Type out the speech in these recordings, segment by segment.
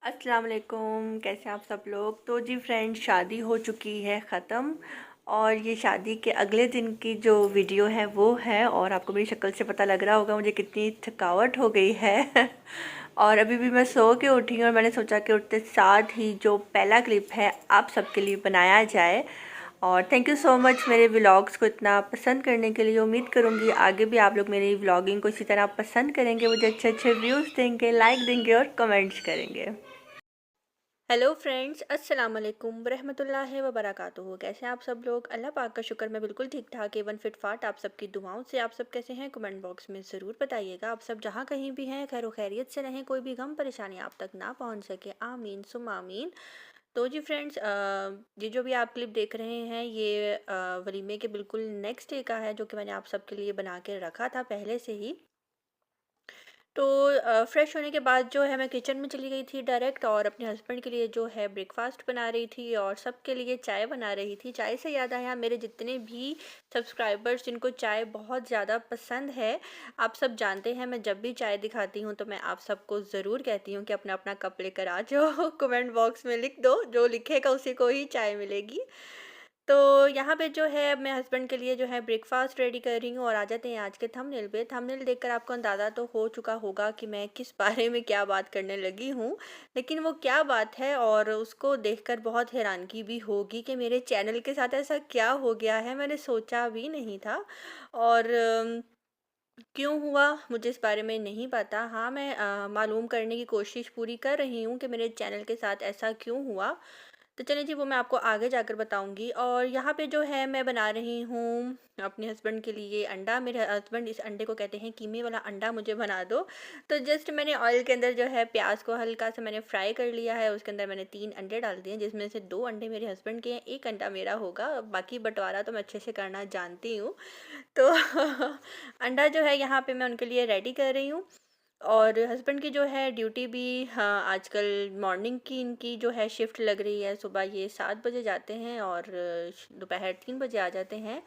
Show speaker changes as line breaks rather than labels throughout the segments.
अस्सलाम वालेकुम। कैसे हैं आप सब लोग। तो जी फ्रेंड, शादी हो चुकी है ख़त्म और ये शादी के अगले दिन की जो वीडियो है वो है। और आपको मेरी शक्ल से पता लग रहा होगा मुझे कितनी थकावट हो गई है और अभी भी मैं सो के उठी हूँ और मैंने सोचा कि उठते साथ ही जो पहला क्लिप है आप सबके लिए बनाया जाए। और थैंक यू सो मच मेरे व्लॉग्स को इतना पसंद करने के लिए। उम्मीद करूँगी आगे भी आप लोग मेरी व्लॉगिंग को इसी तरह पसंद करेंगे, मुझे अच्छे अच्छे व्यूज़ देंगे, लाइक देंगे और कमेंट्स करेंगे। हेलो फ्रेंड्स, अस्सलाम वालेकुम रहमतुल्लाहि व बरकातुहू। कैसे हैं आप सब लोग। अल्लाह पाक का शुक्र मैं बिल्कुल ठीक ठाक एवन फिट फाट आप सबकी दुआओं से। आप सब कैसे हैं कमेंट बॉक्स में ज़रूर बताइएगा। आप सब जहाँ कहीं भी हैं खैर खैरियत से रहें, कोई भी गम परेशानी आप तक ना पहुँच सके, आमीन सुम आमीन। तो जी फ्रेंड्स, ये जो भी आप क्लिप देख रहे हैं ये वलीमे के बिल्कुल नेक्स्ट डे का है, जो कि मैंने आप सबके लिए बना के रखा था पहले से ही। तो फ्रेश होने के बाद जो है मैं किचन में चली गई थी डायरेक्ट, और अपने हस्बैंड के लिए जो है ब्रेकफास्ट बना रही थी और सबके लिए चाय बना रही थी। चाय से याद आया, मेरे जितने भी सब्सक्राइबर्स जिनको चाय बहुत ज़्यादा पसंद है, आप सब जानते हैं मैं जब भी चाय दिखाती हूँ तो मैं आप सबको ज़रूर कहती हूँ कि अपना अपना कप लेकर आ जाओ कमेंट बॉक्स में लिख दो, जो लिखेगा उसी को ही चाय मिलेगी। तो यहाँ पे जो है मैं हस्बैंड के लिए जो है ब्रेकफास्ट रेडी कर रही हूँ। और आ जाते हैं आज के थंबनेल पे। थंबनेल देखकर आपको अंदाज़ा तो हो चुका होगा कि मैं किस बारे में क्या बात करने लगी हूँ, लेकिन वो क्या बात है और उसको देखकर बहुत हैरानगी भी होगी कि मेरे चैनल के साथ ऐसा क्या हो गया है, मैंने सोचा भी नहीं था। और क्यों हुआ मुझे इस बारे में नहीं पता। हाँ, मैं मालूम करने की कोशिश पूरी कर रही हूँ कि मेरे चैनल के साथ ऐसा क्यों हुआ। तो चलिए जी, वो मैं आपको आगे जाकर बताऊँगी। और यहाँ पे जो है मैं बना रही हूँ अपने हस्बैंड के लिए अंडा। मेरे हस्बैंड इस अंडे को कहते हैं कीमे वाला अंडा मुझे बना दो। तो जस्ट मैंने ऑयल के अंदर जो है प्याज को हल्का सा मैंने फ्राई कर लिया है। उसके अंदर मैंने 3 अंडे डाल दिए, जिसमें से 2 अंडे मेरे हस्बैंड के हैं, 1 अंडा मेरा होगा। बाकी बँटवारा तो मैं अच्छे से करना जानती हूँ। तो अंडा जो है यहाँ पे मैं उनके लिए रेडी कर रही हूँ। और हस्बैंड की जो है ड्यूटी भी, हाँ, आजकल मॉर्निंग की इनकी जो है शिफ्ट लग रही है। सुबह ये 7 बजे जाते हैं और दोपहर 3 बजे आ जाते हैं।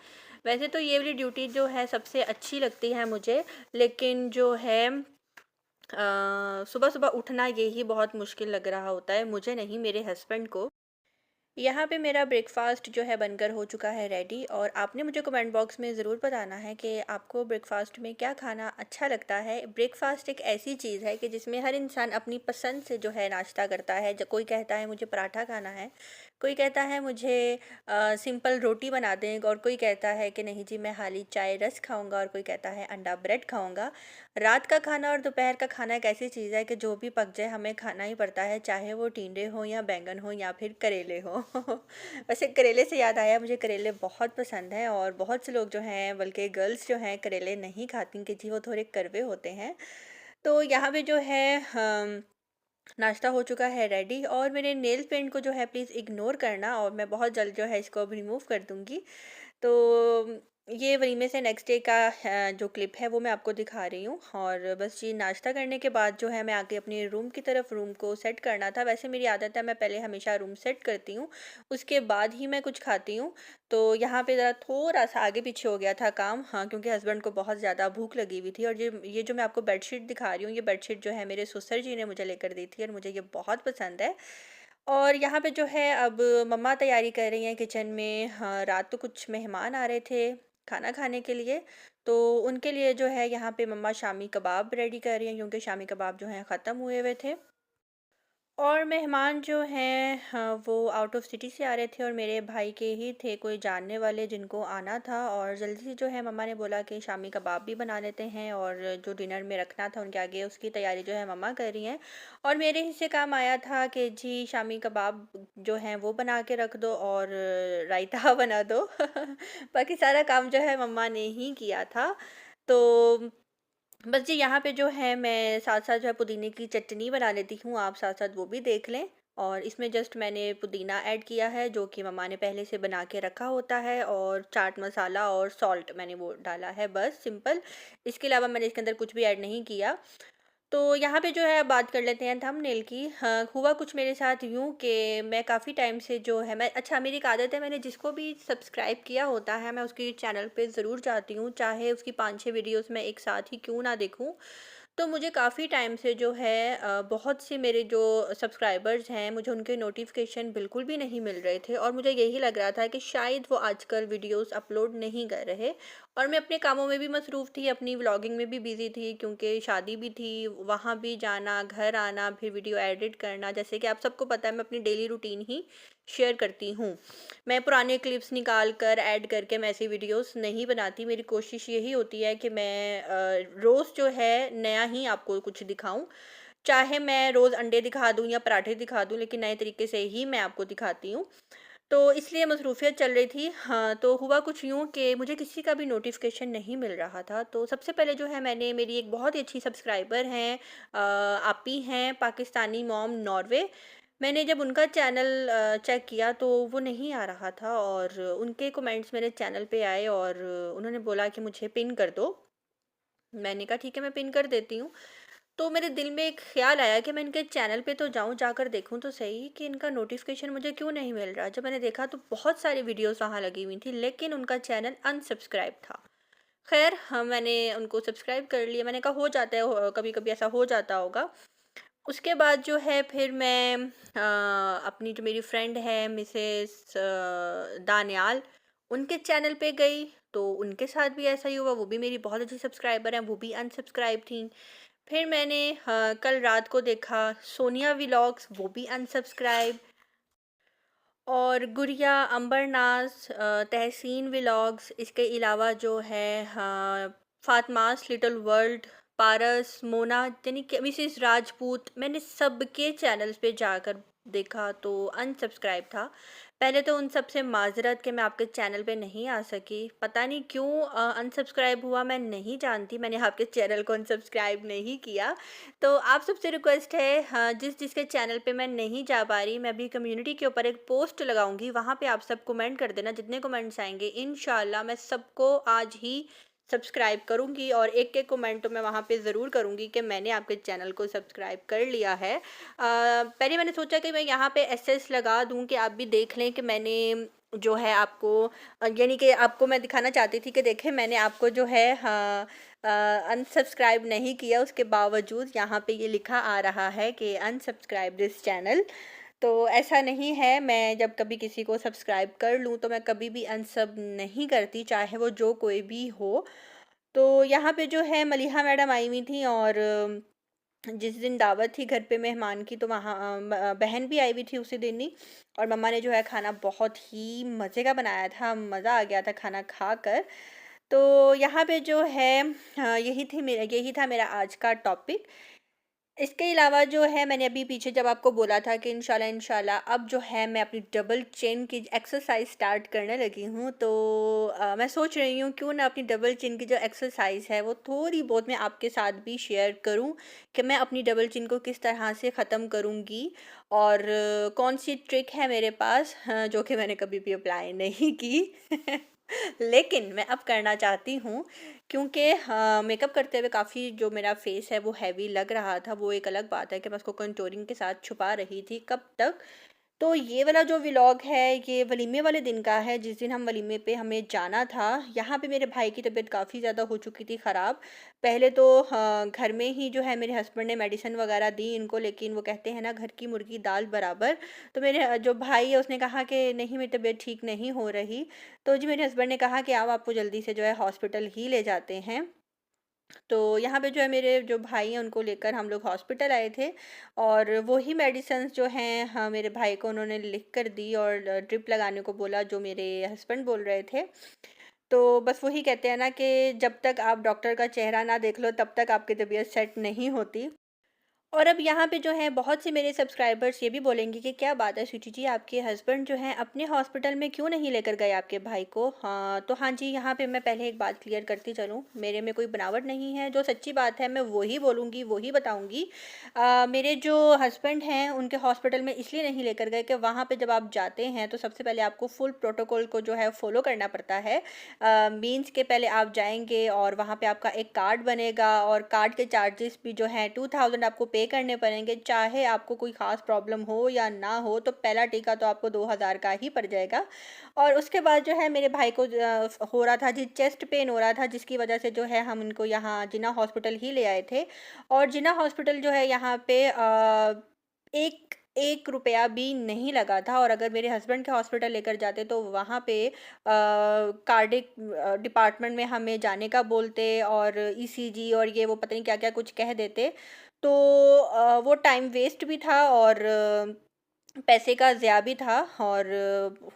वैसे तो ये वाली ड्यूटी जो है सबसे अच्छी लगती है मुझे, लेकिन जो है सुबह सुबह उठना यही बहुत मुश्किल लग रहा होता है, मुझे नहीं मेरे हस्बैंड को। यहाँ पे मेरा ब्रेकफ़ास्ट जो है बनकर हो चुका है रेडी। और आपने मुझे कमेंट बॉक्स में ज़रूर बताना है कि आपको ब्रेकफ़ास्ट में क्या खाना अच्छा लगता है। ब्रेकफ़ास्ट एक ऐसी चीज़ है कि जिसमें हर इंसान अपनी पसंद से जो है नाश्ता करता है। कोई कहता है मुझे पराठा खाना है, कोई कहता है मुझे सिंपल रोटी बना दें, और कोई कहता है कि नहीं जी मैं खाली चाय रस खाऊंगा, और कोई कहता है अंडा ब्रेड खाऊंगा। रात का खाना और दोपहर का खाना एक ऐसी चीज़ है कि जो भी पक जाए हमें खाना ही पड़ता है, चाहे वो टिंडे हों या बैंगन हो या फिर करेले हों वैसे करेले से याद आया, मुझे करेले बहुत पसंद है और बहुत से लोग जो हैं, बल्कि गर्ल्स जो हैं, करेले नहीं खाती कि जी वो थोड़े कड़वे होते हैं। तो यहाँ पे जो है नाश्ता हो चुका है रेडी। और मेरे नेल पेंट को जो है प्लीज़ इग्नोर करना, और मैं बहुत जल्द जो है इसको अब रिमूव कर दूँगी। तो ये वहीं से नेक्स्ट डे का जो क्लिप है वो मैं आपको दिखा रही हूँ। और बस जी नाश्ता करने के बाद जो है मैं आके अपने रूम की तरफ, रूम को सेट करना था। वैसे मेरी आदत है मैं पहले हमेशा रूम सेट करती हूँ, उसके बाद ही मैं कुछ खाती हूँ। तो यहाँ पे ज़रा थोड़ा-सा आगे पीछे हो गया था काम, हाँ, क्योंकि हस्बैंड को बहुत ज़्यादा भूख लगी हुई थी। और ये जो मैं आपको बेडशीट दिखा रही हूँ, ये बेडशीट जो है मेरे ससुर जी ने मुझे लेकर दी थी और मुझे ये बहुत पसंद है। और यहाँ पे जो है अब मम्मा तैयारी कर रही हैं किचन में। हाँ, रात को कुछ मेहमान आ रहे थे खाना खाने के लिए, तो उनके लिए जो है यहाँ पे मम्मा शामी कबाब रेडी कर रही हैं, क्योंकि शामी कबाब जो हैं ख़त्म हुए हुए थे। और मेहमान जो हैं, हाँ, वो आउट ऑफ सिटी से आ रहे थे और मेरे भाई के ही थे, कोई जानने वाले जिनको आना था। और जल्दी से जो है मम्मा ने बोला कि शामी कबाब भी बना लेते हैं, और जो डिनर में रखना था उनके आगे उसकी तैयारी जो है मम्मा कर रही हैं। और मेरे हिस्से काम आया था कि जी शामी कबाब जो हैं वो बना के रख दो और रायता बना दो बाकी सारा काम जो है मम्मा ने ही किया था। तो बस जी यहाँ पे जो है मैं साथ-साथ जो है पुदीने की चटनी बना लेती हूँ, आप साथ-साथ वो भी देख लें। और इसमें जस्ट मैंने पुदीना ऐड किया है, जो कि मम्मा ने पहले से बना के रखा होता है, और चाट मसाला और सॉल्ट मैंने वो डाला है, बस सिंपल। इसके अलावा मैंने इसके अंदर कुछ भी ऐड नहीं किया। तो यहाँ पे जो है बात कर लेते हैं थंबनेल की। हाँ, हुआ कुछ मेरे साथ यूँ कि मैं काफ़ी टाइम से जो है मैं, अच्छा, मेरी एक आदत है, मैंने जिसको भी सब्सक्राइब किया होता है मैं उसके चैनल पे ज़रूर जाती हूँ, चाहे उसकी 5-6 वीडियोज़ मैं एक साथ ही क्यों ना देखूँ। तो मुझे काफ़ी टाइम से जो है बहुत से मेरे जो सब्सक्राइबर्स हैं, मुझे उनके नोटिफिकेशन बिल्कुल भी नहीं मिल रहे थे और मुझे यही लग रहा था कि शायद वो आजकल वीडियोस अपलोड नहीं कर रहे। और मैं अपने कामों में भी मसरूफ़ थी, अपनी व्लॉगिंग में भी बिज़ी थी, क्योंकि शादी भी थी, वहाँ भी जाना, घर आना, फिर वीडियो एडिट करना। जैसे कि आप सबको पता है, मैं अपनी डेली रूटीन ही शेयर करती हूँ। मैं पुराने क्लिप्स निकाल कर ऐड करके मैं ऐसी वीडियोस नहीं बनाती। मेरी कोशिश यही होती है कि मैं रोज़ जो है नया ही आपको कुछ दिखाऊं। चाहे मैं रोज़ अंडे दिखा दूं या पराठे दिखा दूं, लेकिन नए तरीके से ही मैं आपको दिखाती हूँ। तो इसलिए मसरूफ़ियत चल रही थी। हाँ, तो हुआ कुछ यूँ कि मुझे किसी का भी नोटिफिकेशन नहीं मिल रहा था। तो सबसे पहले जो है, मैंने, मेरी एक बहुत ही अच्छी सब्सक्राइबर हैं, आपी हैं, पाकिस्तानी मॉम, नॉर्वे। मैंने जब उनका चैनल चेक किया तो वो नहीं आ रहा था, और उनके कमेंट्स मेरे चैनल पे आए और उन्होंने बोला कि मुझे पिन कर दो। मैंने कहा ठीक है, मैं पिन कर देती हूँ। तो मेरे दिल में एक ख्याल आया कि मैं इनके चैनल पे तो जाऊँ, जाकर देखूँ तो सही कि इनका नोटिफिकेशन मुझे क्यों नहीं मिल रहा। जब मैंने देखा तो बहुत सारी वीडियोस वहाँ लगी हुई थी, लेकिन उनका चैनल अनसब्सक्राइब था। खैर, हाँ, मैंने उनको सब्सक्राइब कर लिया। मैंने कहा हो जाता है, कभी कभी ऐसा हो जाता होगा। उसके बाद जो है फिर मैं अपनी जो मेरी फ्रेंड है मिसेस दानियाल, उनके चैनल पे गई। तो उनके साथ भी ऐसा ही हुआ, वो भी मेरी बहुत अच्छी सब्सक्राइबर हैं, वो भी अनसब्सक्राइब थी। फिर मैंने कल रात को देखा सोनिया व्लॉग्स, वो भी अनसब्सक्राइब। और गुड़िया, अंबरनाज, तहसीन व्लॉग्स, इसके अलावा जो है, हाँ, फातमास लिटिल वर्ल्ड, पारस, मोना, यानी कि मिसिस राजपूत, मैंने सबके चैनल्स पे जाकर देखा तो अनसब्सक्राइब था। पहले तो उन सब से माजरत कि मैं आपके चैनल पे नहीं आ सकी। पता नहीं क्यों अनसब्सक्राइब हुआ, मैं नहीं जानती। मैंने आपके चैनल को अनसब्सक्राइब नहीं किया। तो आप सबसे रिक्वेस्ट है, हाँ, जिसके चैनल पे मैं नहीं जा पा रही, मैं अभी कम्युनिटी के ऊपर एक पोस्ट लगाऊंगी, वहाँ पे आप सब कमेंट कर देना। जितने कमेंट्स आएंगे इंशाल्लाह मैं सबको आज ही सब्सक्राइब करूंगी, और एक एक कमेंट तो मैं वहाँ पे ज़रूर करूंगी कि मैंने आपके चैनल को सब्सक्राइब कर लिया है। पहले मैंने सोचा कि मैं यहाँ पे एसएस लगा दूँ कि आप भी देख लें कि मैंने जो है आपको, यानी कि आपको मैं दिखाना चाहती थी कि देखें मैंने आपको जो है, हाँ, अनसब्सक्राइब नहीं किया। उसके बावजूद यहाँ पे ये लिखा आ रहा है कि अनसब्सक्राइब दिस चैनल। तो ऐसा नहीं है, मैं जब कभी किसी को सब्सक्राइब कर लूँ तो मैं कभी भी अनसब नहीं करती, चाहे वो जो कोई भी हो। तो यहाँ पे जो है मलिहा मैडम आई हुई थी, और जिस दिन दावत थी घर पे मेहमान की, तो वहाँ बहन भी आई हुई थी उसी दिन ही। और मम्मा ने जो है खाना बहुत ही मज़े का बनाया था, मज़ा आ गया था खाना खा कर। तो यहाँ पे जो है, यही था मेरा आज का टॉपिक। इसके अलावा जो है, मैंने अभी पीछे जब आपको बोला था कि इंशाल्लाह इंशाल्लाह अब जो है मैं अपनी डबल चिन की एक्सरसाइज स्टार्ट करने लगी हूँ। तो मैं सोच रही हूँ क्यों ना अपनी डबल चिन की जो एक्सरसाइज है वो थोड़ी बहुत मैं आपके साथ भी शेयर करूँ, कि मैं अपनी डबल चिन को किस तरह से ख़त्म करूँगी, और कौन सी ट्रिक है मेरे पास, जो कि मैंने कभी भी अप्लाई नहीं की लेकिन मैं अब करना चाहती हूँ, क्योंकि मेकअप करते हुए काफ़ी जो मेरा फेस है वो हैवी लग रहा था। वो एक अलग बात है कि मैं उसको कंटूरिंग के साथ छुपा रही थी कब तक। तो ये वाला जो व्लॉग है ये वलीमे वाले दिन का है, जिस दिन हम वलीमे पे हमें जाना था। यहाँ पे मेरे भाई की तबीयत काफ़ी ज़्यादा हो चुकी थी ख़राब। पहले तो घर में ही जो है मेरे हस्बैंड ने मेडिसिन वगैरह दी इनको, लेकिन वो कहते हैं ना, घर की मुर्गी दाल बराबर। तो मेरे जो भाई है उसने कहा कि नहीं, मेरी तबीयत ठीक नहीं हो रही। तो जी मेरे हस्बैंड ने कहा कि आओ, आपको जल्दी से जो है हॉस्पिटल ही ले जाते हैं। तो यहाँ पे जो है मेरे जो भाई हैं उनको लेकर हम लोग हॉस्पिटल आए थे, और वही मेडिसिन जो हैं, हाँ, मेरे भाई को उन्होंने लिख कर दी और ड्रिप लगाने को बोला, जो मेरे हस्बैंड बोल रहे थे। तो बस वही कहते हैं ना कि जब तक आप डॉक्टर का चेहरा ना देख लो तब तक आपकी तबीयत सेट नहीं होती। और अब यहाँ पे जो है बहुत से मेरे सब्सक्राइबर्स ये भी बोलेंगे कि क्या बात है स्वीटी जी, आपके हस्बैंड जो हैं अपने हॉस्पिटल में क्यों नहीं लेकर गए आपके भाई को। हाँ, तो हाँ जी, यहाँ पे मैं पहले एक बात क्लियर करती चलूँ, मेरे में कोई बनावट नहीं है। जो सच्ची बात है मैं वही बोलूँगी, वही बताऊँगी। मेरे जो हस्बैंड हैं उनके हॉस्पिटल में इसलिए नहीं लेकर गए कि वहाँ पर जब आप जाते हैं तो सबसे पहले आपको फुल प्रोटोकॉल को जो है फॉलो करना पड़ता है। मीन्स के पहले आप जाएंगे और वहाँ पे आपका एक कार्ड बनेगा, और कार्ड के चार्जेस भी जो हैं 2000 आपको पे करने पड़ेंगे, चाहे आपको कोई ख़ास प्रॉब्लम हो या ना हो। तो पहला टीका तो आपको 2000 का ही पड़ जाएगा। और उसके बाद जो है मेरे भाई को हो रहा था जी, चेस्ट पेन हो रहा था, जिसकी वजह से जो है हम इनको यहाँ जिन्ना हॉस्पिटल ही ले आए थे। और जिन्ना हॉस्पिटल जो है यहाँ पे एक 1 रुपया भी नहीं लगा था। और अगर मेरे हस्बैंड के हॉस्पिटल लेकर जाते तो वहाँ पे कार्डिक डिपार्टमेंट में हमें जाने का बोलते, और ईसीजी और ये वो पता नहीं क्या क्या कुछ कह देते। तो वो टाइम वेस्ट भी था और पैसे का ज़्या भी था। और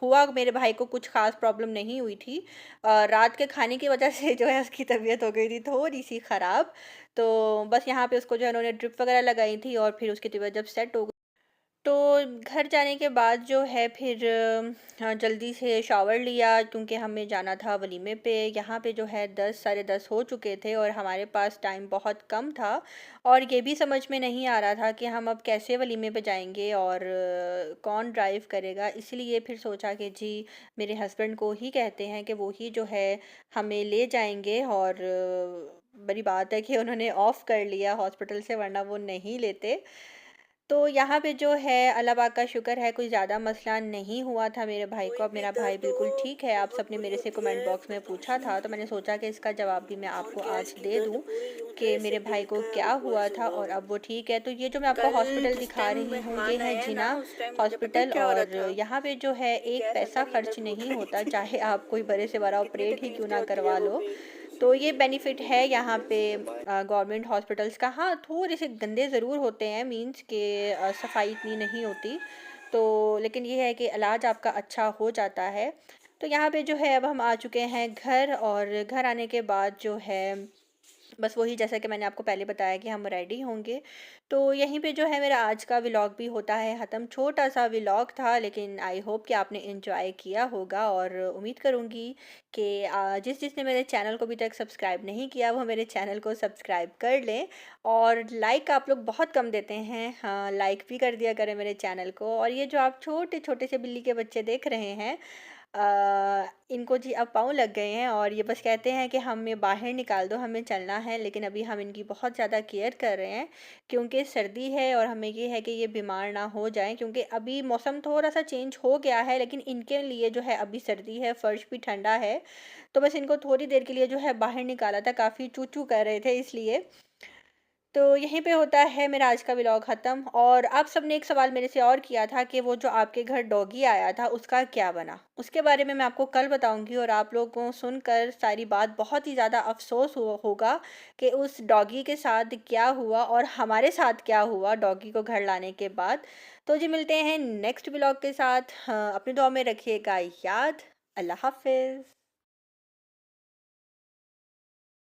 हुआ मेरे भाई को कुछ ख़ास प्रॉब्लम नहीं हुई थी। रात के खाने की वजह से जो है उसकी तबीयत हो गई थी थोड़ी सी ख़राब। तो बस यहाँ पे उसको जो है उन्होंने ड्रिप वगैरह लगाई थी, और फिर उसकी तबीयत जब सेट हो गई तो घर जाने के बाद जो है फिर जल्दी से शावर लिया, क्योंकि हमें जाना था वलीमे पे। यहाँ पे जो है 10 साढ़े 10 हो चुके थे और हमारे पास टाइम बहुत कम था। और ये भी समझ में नहीं आ रहा था कि हम अब कैसे वलीमे पे जाएंगे और कौन ड्राइव करेगा। इसलिए फिर सोचा कि जी मेरे हस्बैंड को ही कहते हैं कि वो ही जो है हमें ले जाएंगे। और बड़ी बात है कि उन्होंने ऑफ़ कर लिया हॉस्पिटल से, वरना वो नहीं लेते। तो यहाँ पे जो है अल्लाह पाक का शुक्र है, कोई ज़्यादा मसला नहीं हुआ था मेरे भाई को। अब मेरा भाई बिल्कुल ठीक है। आप सबने मेरे से कमेंट बॉक्स में पूछा था, तो मैंने सोचा कि इसका जवाब भी मैं आपको आज दे दूँ कि मेरे भाई को क्या हुआ था और अब वो ठीक है। तो ये जो मैं आपको हॉस्पिटल दिखा रही हूँ, ये है जिना हॉस्पिटल। और यहाँ पे जो है एक पैसा खर्च नहीं होता, चाहे आप कोई बड़े से बड़ा ऑपरेट ही क्यों ना करवा लो। तो ये बेनिफिट है यहाँ पे गवर्नमेंट हॉस्पिटल्स का। हाँ, थोड़े से गंदे ज़रूर होते हैं, मींस के सफाई इतनी नहीं होती। तो लेकिन ये है कि इलाज आपका अच्छा हो जाता है। तो यहाँ पे जो है अब हम आ चुके हैं घर, और घर आने के बाद जो है बस वही, जैसा कि मैंने आपको पहले बताया कि हम रेडी होंगे। तो यहीं पे जो है मेरा आज का व्लॉग भी होता है ख़त्म। छोटा सा व्लॉग था, लेकिन आई होप कि आपने एंजॉय किया होगा। और उम्मीद करूँगी कि जिसने मेरे चैनल को अभी तक सब्सक्राइब नहीं किया वो मेरे चैनल को सब्सक्राइब कर लें। और लाइक आप लोग बहुत कम देते हैं, हाँ लाइक भी कर दिया करें मेरे चैनल को। और ये जो आप छोटे छोटे से बिल्ली के बच्चे देख रहे हैं, इनको जी अब पाँव लग गए हैं, और ये बस कहते हैं कि हमें बाहर निकाल दो, हमें चलना है। लेकिन अभी हम इनकी बहुत ज़्यादा केयर कर रहे हैं, क्योंकि सर्दी है और हमें ये है कि ये बीमार ना हो जाएं। क्योंकि अभी मौसम थोड़ा सा चेंज हो गया है, लेकिन इनके लिए जो है अभी सर्दी है, फ़र्श भी ठंडा है। तो बस इनको थोड़ी देर के लिए जो है बाहर निकाला था, काफ़ी चू चू कर रहे थे इसलिए। तो यहीं पे होता है मेरा आज का व्लॉग ख़त्म। और आप सबने एक सवाल मेरे से और किया था कि वो जो आपके घर डॉगी आया था उसका क्या बना। उसके बारे में मैं आपको कल बताऊंगी। और आप लोगों को सुनकर सारी बात बहुत ही ज़्यादा अफसोस होगा कि उस डॉगी के साथ क्या हुआ और हमारे साथ क्या हुआ डॉगी को घर लाने के बाद। तो जी मिलते हैं नेक्स्ट व्लॉग के साथ। अपनी दुआ में रखिएगा याद। अल्लाह हाफिज़।